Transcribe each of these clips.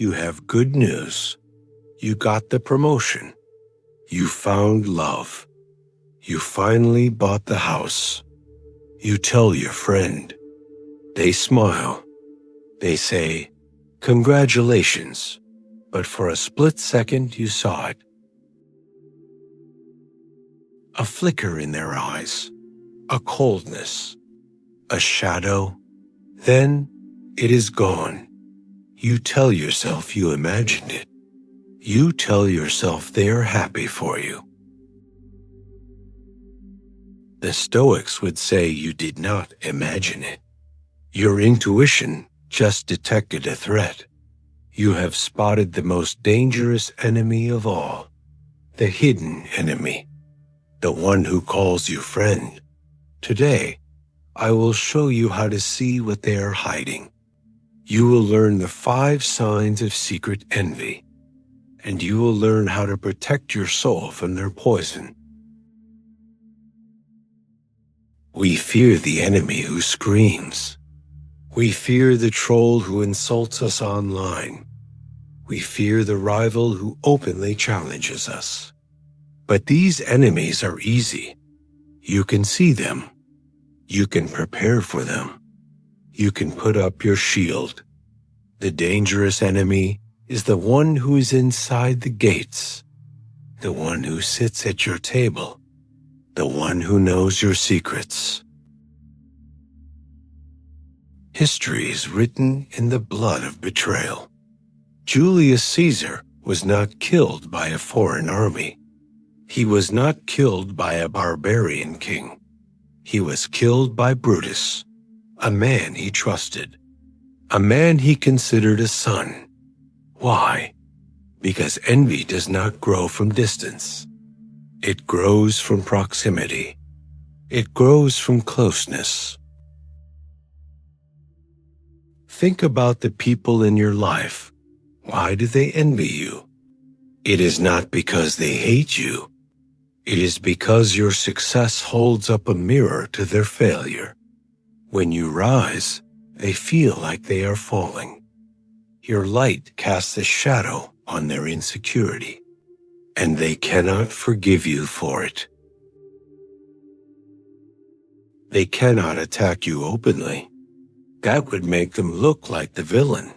You have good news. You got the promotion. You found love. You finally bought the house. You tell your friend. They smile. They say, "Congratulations," but for a split second you saw it. A flicker in their eyes, a coldness, a shadow. Then it is gone. You tell yourself you imagined it. You tell yourself they are happy for you. The Stoics would say you did not imagine it. Your intuition just detected a threat. You have spotted the most dangerous enemy of all, the hidden enemy, the one who calls you friend. Today, I will show you how to see what they are hiding. You will learn the 5 signs of secret envy, and you will learn how to protect your soul from their poison. We fear the enemy who screams. We fear the troll who insults us online. We fear the rival who openly challenges us. But these enemies are easy. You can see them. You can prepare for them. You can put up your shield. The dangerous enemy is the one who is inside the gates, the one who sits at your table, the one who knows your secrets. History is written in the blood of betrayal. Julius Caesar was not killed by a foreign army. He was not killed by a barbarian king. He was killed by Brutus, a man he trusted, a man he considered a son. Why? Because envy does not grow from distance. It grows from proximity. It grows from closeness. Think about the people in your life. Why do they envy you? It is not because they hate you. It is because your success holds up a mirror to their failure. When you rise, they feel like they are falling. Your light casts a shadow on their insecurity, and they cannot forgive you for it. They cannot attack you openly. That would make them look like the villain.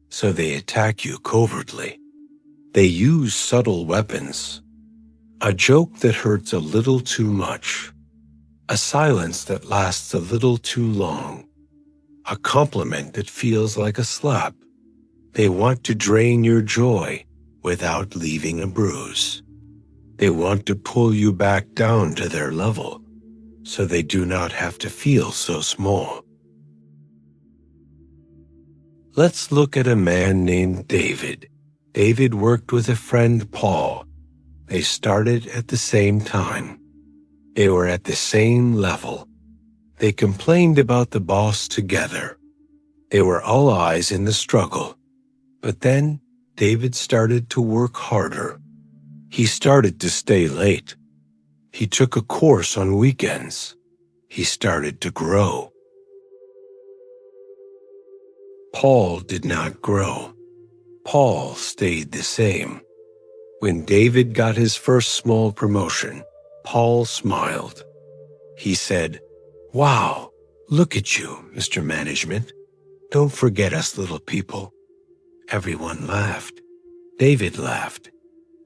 So they attack you covertly. They use subtle weapons. A joke that hurts a little too much. A silence that lasts a little too long. A compliment that feels like a slap. They want to drain your joy without leaving a bruise. They want to pull you back down to their level so they do not have to feel so small. Let's look at a man named David. David worked with a friend, Paul. They started at the same time. They were at the same level. They complained about the boss together. They were all eyes in the struggle. But then David started to work harder. He started to stay late. He took a course on weekends. He started to grow. Paul did not grow. Paul stayed the same. When David got his first small promotion, Paul smiled. He said, "Wow, look at you, Mr. Management. Don't forget us little people." Everyone laughed. David laughed,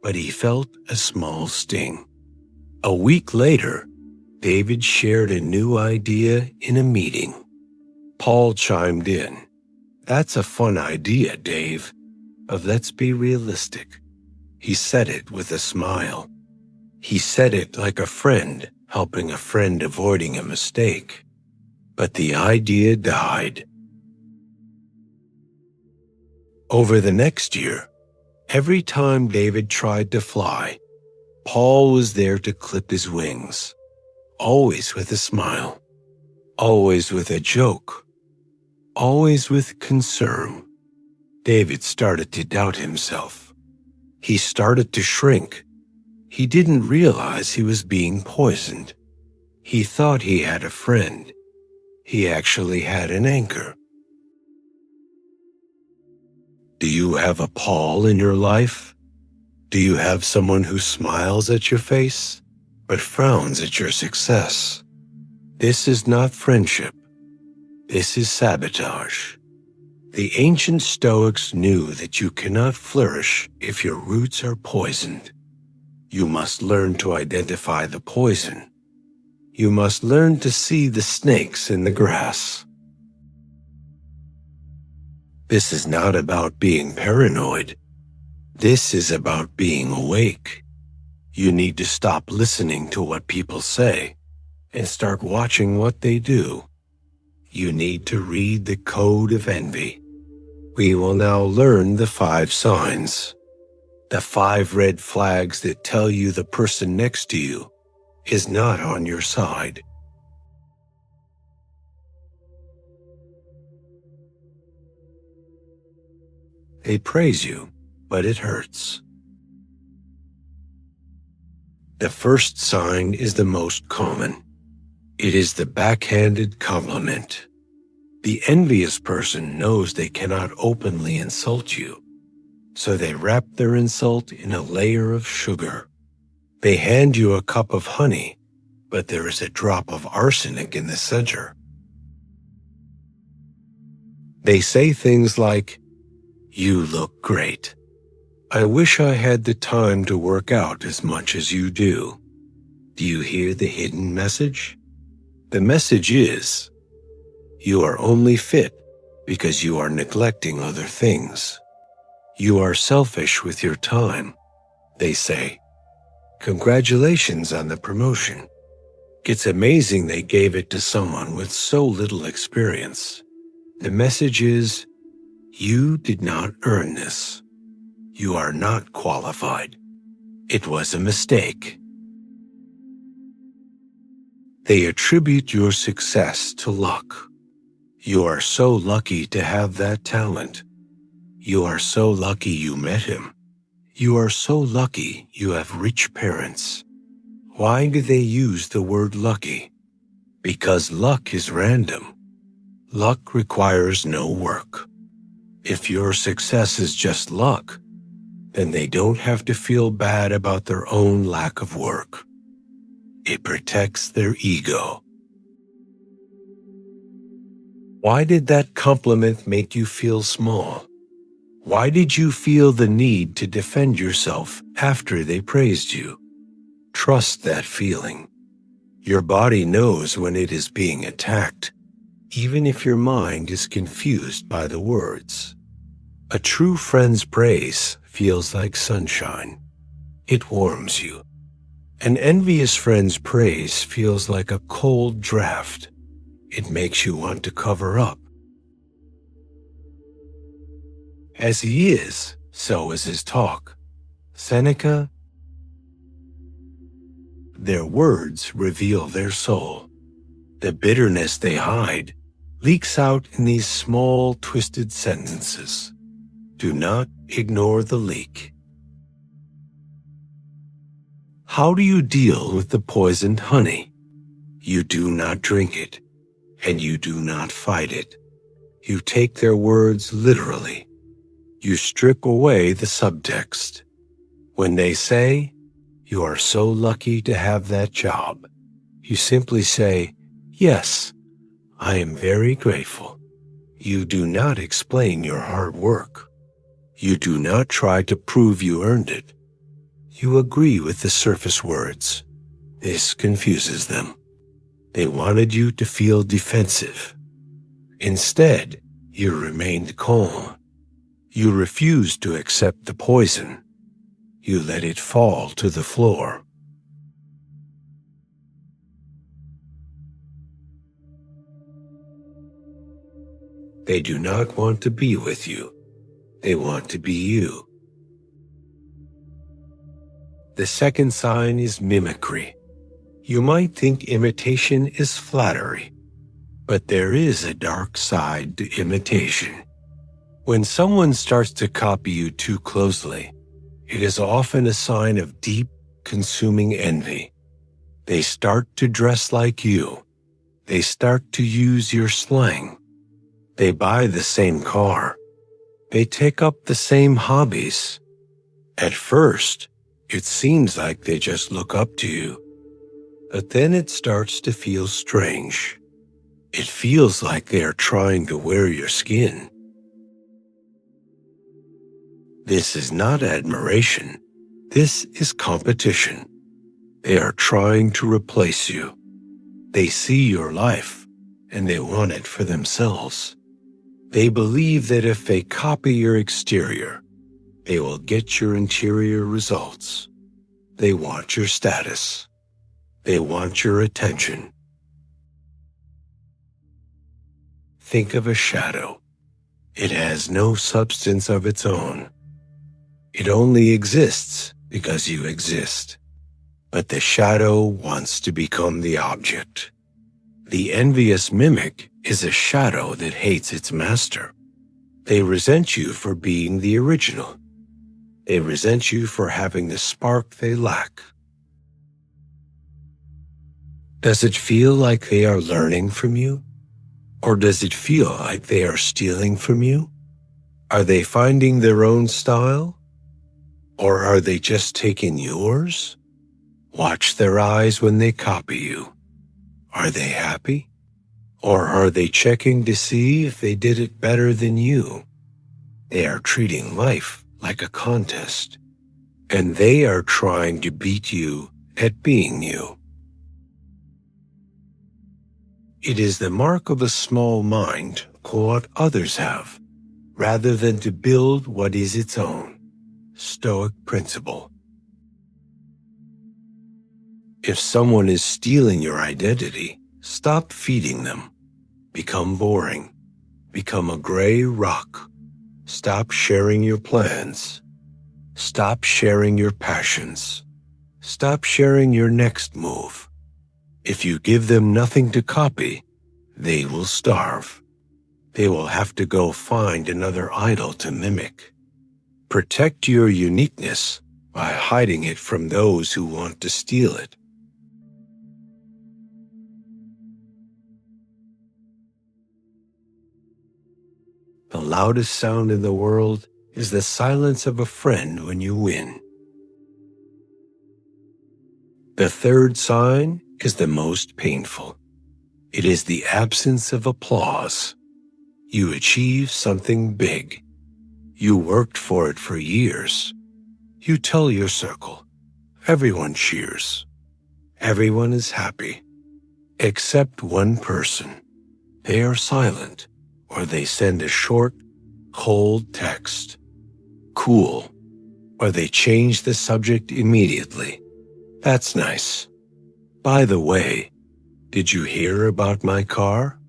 but he felt a small sting. A week later, David shared a new idea in a meeting. Paul chimed in. "That's a fun idea, Dave, but let's be realistic." He said it with a smile. He said it like a friend helping a friend avoiding a mistake. But the idea died. Over the next year, every time David tried to fly, Paul was there to clip his wings, always with a smile, always with a joke, always with concern. David started to doubt himself. He started to shrink. He didn't realize he was being poisoned. He thought he had a friend. He actually had an anchor. Do you have a Paul in your life? Do you have someone who smiles at your face, but frowns at your success? This is not friendship. This is sabotage. The ancient Stoics knew that you cannot flourish if your roots are poisoned. You must learn to identify the poison. You must learn to see the snakes in the grass. This is not about being paranoid. This is about being awake. You need to stop listening to what people say and start watching what they do. You need to read the code of envy. We will now learn the 5 signs. The 5 red flags that tell you the person next to you is not on your side. They praise you, but it hurts. The first sign is the most common. It is the backhanded compliment. The envious person knows they cannot openly insult you, so they wrap their insult in a layer of sugar. They hand you a cup of honey, but there is a drop of arsenic in the center. They say things like, "You look great. I wish I had the time to work out as much as you do." Do you hear the hidden message? The message is, you are only fit because you are neglecting other things. You are selfish with your time. They say, "Congratulations on the promotion. It's amazing they gave it to someone with so little experience." The message is, you did not earn this. You are not qualified. It was a mistake. They attribute your success to luck. You are so lucky to have that talent. You are so lucky you met him. You are so lucky you have rich parents. Why do they use the word lucky? Because luck is random. Luck requires no work. If your success is just luck, then they don't have to feel bad about their own lack of work. It protects their ego. Why did that compliment make you feel small? Why did you feel the need to defend yourself after they praised you? Trust that feeling. Your body knows when it is being attacked, even if your mind is confused by the words. A true friend's praise feels like sunshine. It warms you. An envious friend's praise feels like a cold draft. It makes you want to cover up. As he is, so is his talk. Seneca. Their words reveal their soul. The bitterness they hide leaks out in these small, twisted sentences. Do not ignore the leak. How do you deal with the poisoned honey? You do not drink it, and you do not fight it. You take their words literally. You strip away the subtext. When they say, "You are so lucky to have that job," you simply say, "Yes, I am very grateful." You do not explain your hard work. You do not try to prove you earned it. You agree with the surface words. This confuses them. They wanted you to feel defensive. Instead, you remained calm. You refused to accept the poison. You let it fall to the floor. They do not want to be with you. They want to be you. The second sign is mimicry. You might think imitation is flattery, but there is a dark side to imitation. When someone starts to copy you too closely, it is often a sign of deep, consuming envy. They start to dress like you. They start to use your slang. They buy the same car. They take up the same hobbies. At first, it seems like they just look up to you, but then it starts to feel strange. It feels like they are trying to wear your skin. This is not admiration. This is competition. They are trying to replace you. They see your life, and they want it for themselves. They believe that if they copy your exterior, they will get your interior results. They want your status. They want your attention. Think of a shadow. It has no substance of its own. It only exists because you exist. But the shadow wants to become the object. The envious mimic is a shadow that hates its master. They resent you for being the original. They resent you for having the spark they lack. Does it feel like they are learning from you? Or does it feel like they are stealing from you? Are they finding their own style? Or are they just taking yours? Watch their eyes when they copy you. Are they happy? Or are they checking to see if they did it better than you? They are treating life like a contest, and they are trying to beat you at being you. It is the mark of a small mind to what others have, rather than to build what is its own. Stoic principle. If someone is stealing your identity, stop feeding them. Become boring. Become a gray rock. Stop sharing your plans. Stop sharing your passions. Stop sharing your next move. If you give them nothing to copy, they will starve. They will have to go find another idol to mimic. Protect your uniqueness by hiding it from those who want to steal it. The loudest sound in the world is the silence of a friend when you win. The third sign is the most painful. It is the absence of applause. You achieve something big. You worked for it for years. You tell your circle. Everyone cheers. Everyone is happy. Except one person. They are silent, or they send a short, cold text. Cool. Or they change the subject immediately. That's nice. By the way, did you hear about my car?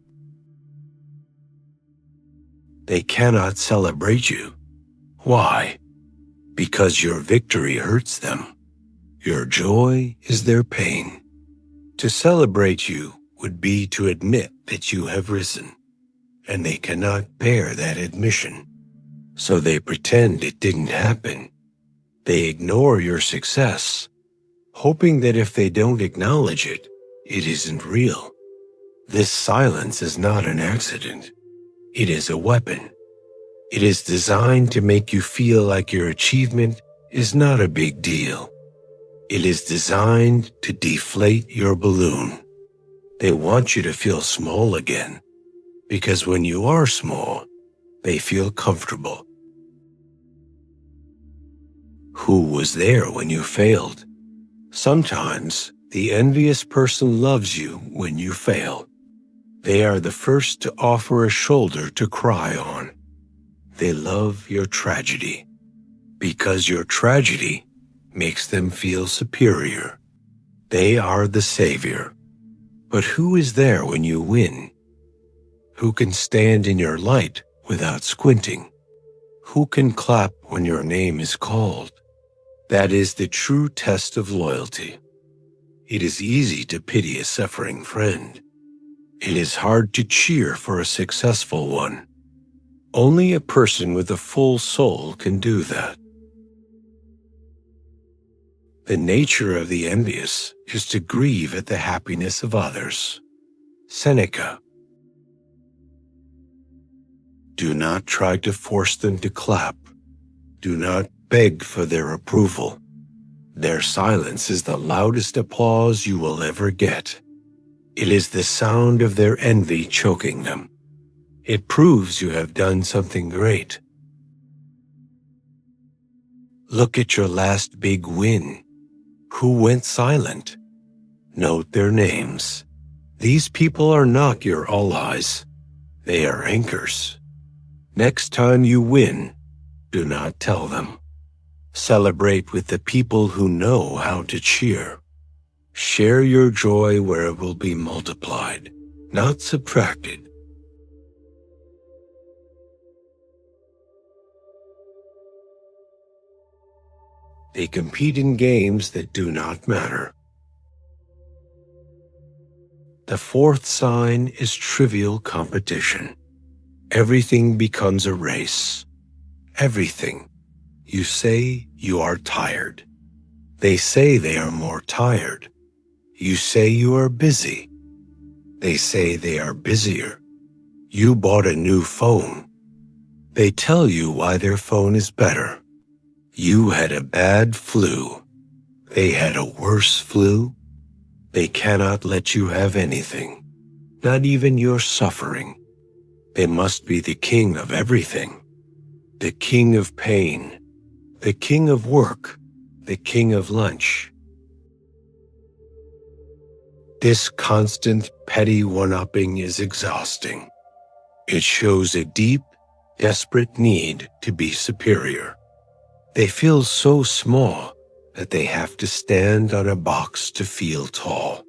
They cannot celebrate you. Why? Because your victory hurts them. Your joy is their pain. To celebrate you would be to admit that you have risen, and they cannot bear that admission. So they pretend it didn't happen. They ignore your success, hoping that if they don't acknowledge it, it isn't real. This silence is not an accident. It is a weapon. It is designed to make you feel like your achievement is not a big deal. It is designed to deflate your balloon. They want you to feel small again, because when you are small, they feel comfortable. Who was there when you failed? Sometimes the envious person loves you when you fail. They are the first to offer a shoulder to cry on. They love your tragedy, because your tragedy makes them feel superior. They are the savior. But who is there when you win? Who can stand in your light without squinting? Who can clap when your name is called? That is the true test of loyalty. It is easy to pity a suffering friend. It is hard to cheer for a successful one. Only a person with a full soul can do that. The nature of the envious is to grieve at the happiness of others. Seneca. Do not try to force them to clap. Do not beg for their approval. Their silence is the loudest applause you will ever get. It is the sound of their envy choking them. It proves you have done something great. Look at your last big win. Who went silent? Note their names. These people are not your allies. They are anchors. Next time you win, do not tell them. Celebrate with the people who know how to cheer. Share your joy where it will be multiplied, not subtracted. They compete in games that do not matter. The fourth sign is trivial competition. Everything becomes a race. Everything. You say you are tired. They say they are more tired. You say you are busy. They say they are busier. You bought a new phone. They tell you why their phone is better. You had a bad flu. They had a worse flu. They cannot let you have anything, not even your suffering. They must be the king of everything, the king of pain, the king of work, the king of lunch. This constant petty one-upping is exhausting. It shows a deep, desperate need to be superior. They feel so small that they have to stand on a box to feel tall.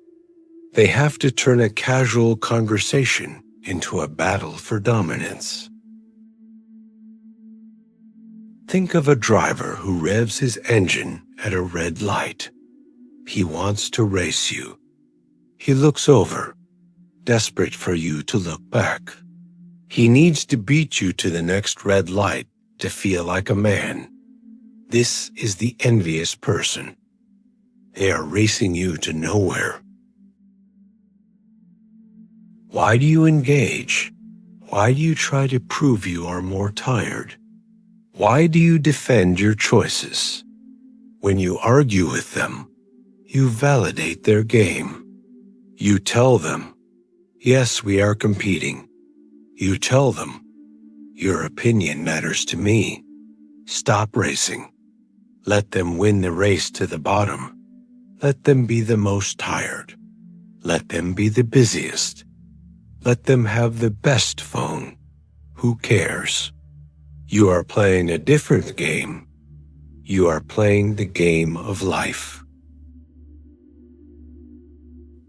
They have to turn a casual conversation into a battle for dominance. Think of a driver who revs his engine at a red light. He wants to race you. He looks over, desperate for you to look back. He needs to beat you to the next red light to feel like a man. This is the envious person. They are racing you to nowhere. Why do you engage? Why do you try to prove you are more tired? Why do you defend your choices? When you argue with them, you validate their game. You tell them, yes, we are competing. You tell them, your opinion matters to me. Stop racing. Let them win the race to the bottom. Let them be the most tired. Let them be the busiest. Let them have the best phone. Who cares? You are playing a different game. You are playing the game of life.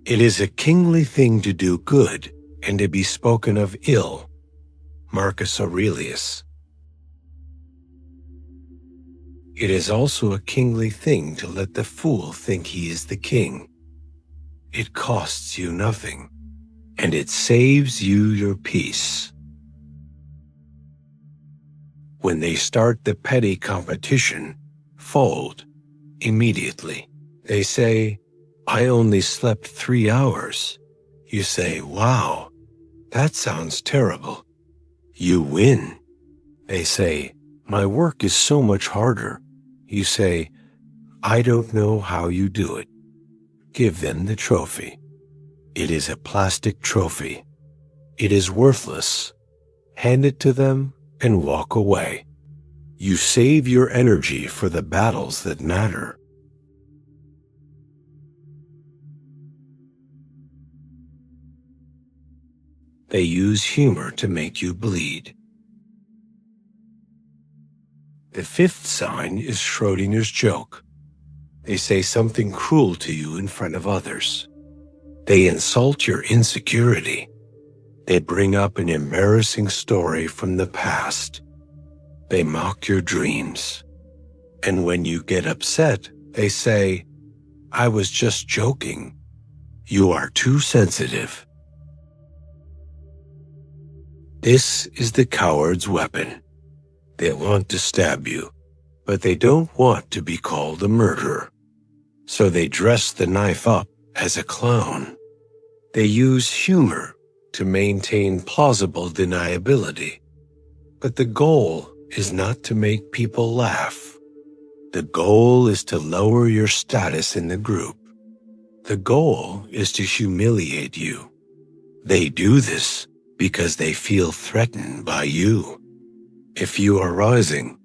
It is a kingly thing to do good and to be spoken of ill. Marcus Aurelius. It is also a kingly thing to let the fool think he is the king. It costs you nothing, and it saves you your peace. When they start the petty competition, fold immediately. They say, I only slept 3 hours. You say, wow, that sounds terrible. You win. They say, my work is so much harder. You say, I don't know how you do it. Give them the trophy. It is a plastic trophy. It is worthless. Hand it to them and walk away. You save your energy for the battles that matter. They use humor to make you bleed. The fifth sign is Schrodinger's joke. They say something cruel to you in front of others. They insult your insecurity. They bring up an embarrassing story from the past. They mock your dreams. And when you get upset, they say, I was just joking. You are too sensitive. This is the coward's weapon. They want to stab you, but they don't want to be called a murderer. So they dress the knife up as a clown. They use humor to maintain plausible deniability. But the goal is not to make people laugh. The goal is to lower your status in the group. The goal is to humiliate you. They do this because they feel threatened by you. If you are rising,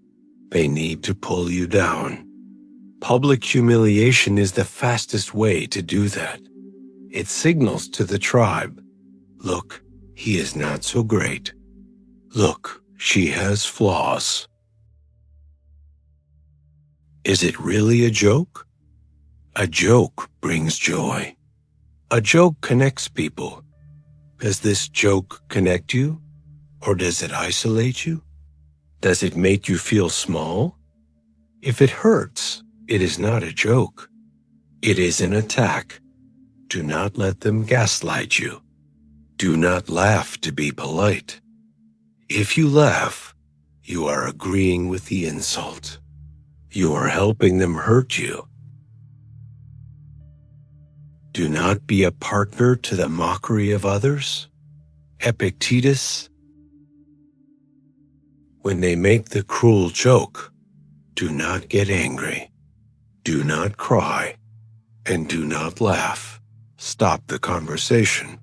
they need to pull you down. Public humiliation is the fastest way to do that. It signals to the tribe, look, he is not so great. Look, she has flaws. Is it really a joke? A joke brings joy. A joke connects people. Does this joke connect you? Or does it isolate you? Does it make you feel small? If it hurts, it is not a joke. It is an attack. Do not let them gaslight you. Do not laugh to be polite. If you laugh, you are agreeing with the insult. You are helping them hurt you. Do not be a partner to the mockery of others. Epictetus. When they make the cruel joke, do not get angry. Do not cry. And do not laugh. Stop the conversation.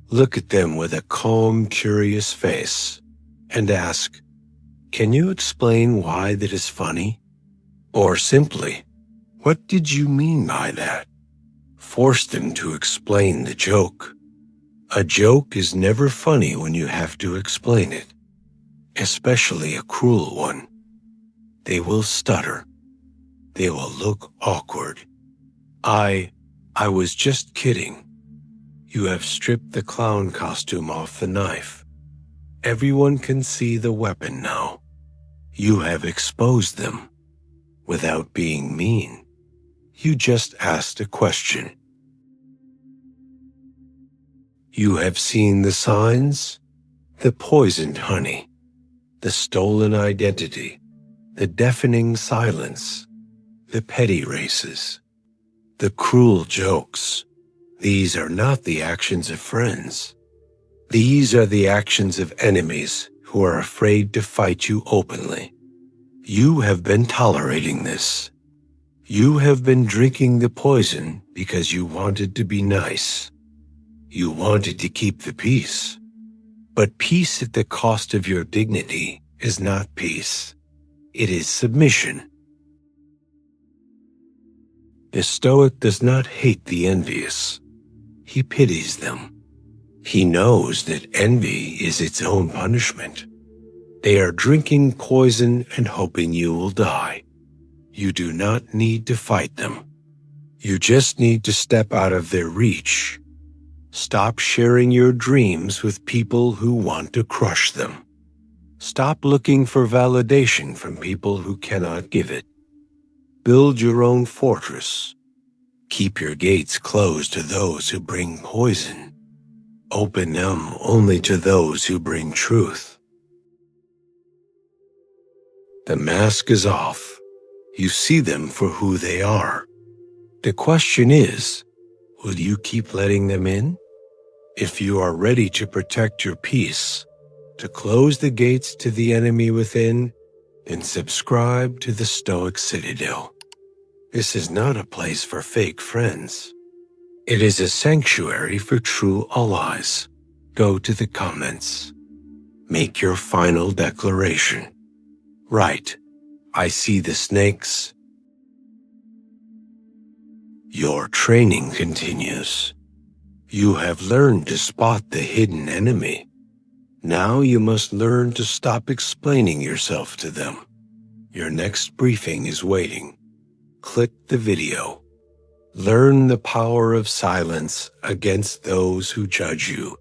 Look at them with a calm, curious face and ask, can you explain why that is funny? Or simply, what did you mean by that? Force them to explain the joke. A joke is never funny when you have to explain it, especially a cruel one. They will stutter. They will look awkward. I was just kidding. You have stripped the clown costume off the knife. Everyone can see the weapon now. You have exposed them. Without being mean, you just asked a question. You have seen the signs, the poisoned honey, the stolen identity, the deafening silence, the petty races, the cruel jokes. These are not the actions of friends. These are the actions of enemies who are afraid to fight you openly. You have been tolerating this. You have been drinking the poison because you wanted to be nice. You wanted to keep the peace. But peace at the cost of your dignity is not peace. It is submission. The Stoic does not hate the envious. He pities them. He knows that envy is its own punishment. They are drinking poison and hoping you will die. You do not need to fight them. You just need to step out of their reach. Stop sharing your dreams with people who want to crush them. Stop looking for validation from people who cannot give it. Build your own fortress. Keep your gates closed to those who bring poison. Open them only to those who bring truth. The mask is off. You see them for who they are. The question is, will you keep letting them in? If you are ready to protect your peace, to close the gates to the enemy within, then subscribe to the Stoic Citadel. This is not a place for fake friends. It is a sanctuary for true allies. Go to the comments. Make your final declaration. Write, I see the snakes. Your training continues. You have learned to spot the hidden enemy. Now you must learn to stop explaining yourself to them. Your next briefing is waiting. Click the video. Learn the power of silence against those who judge you.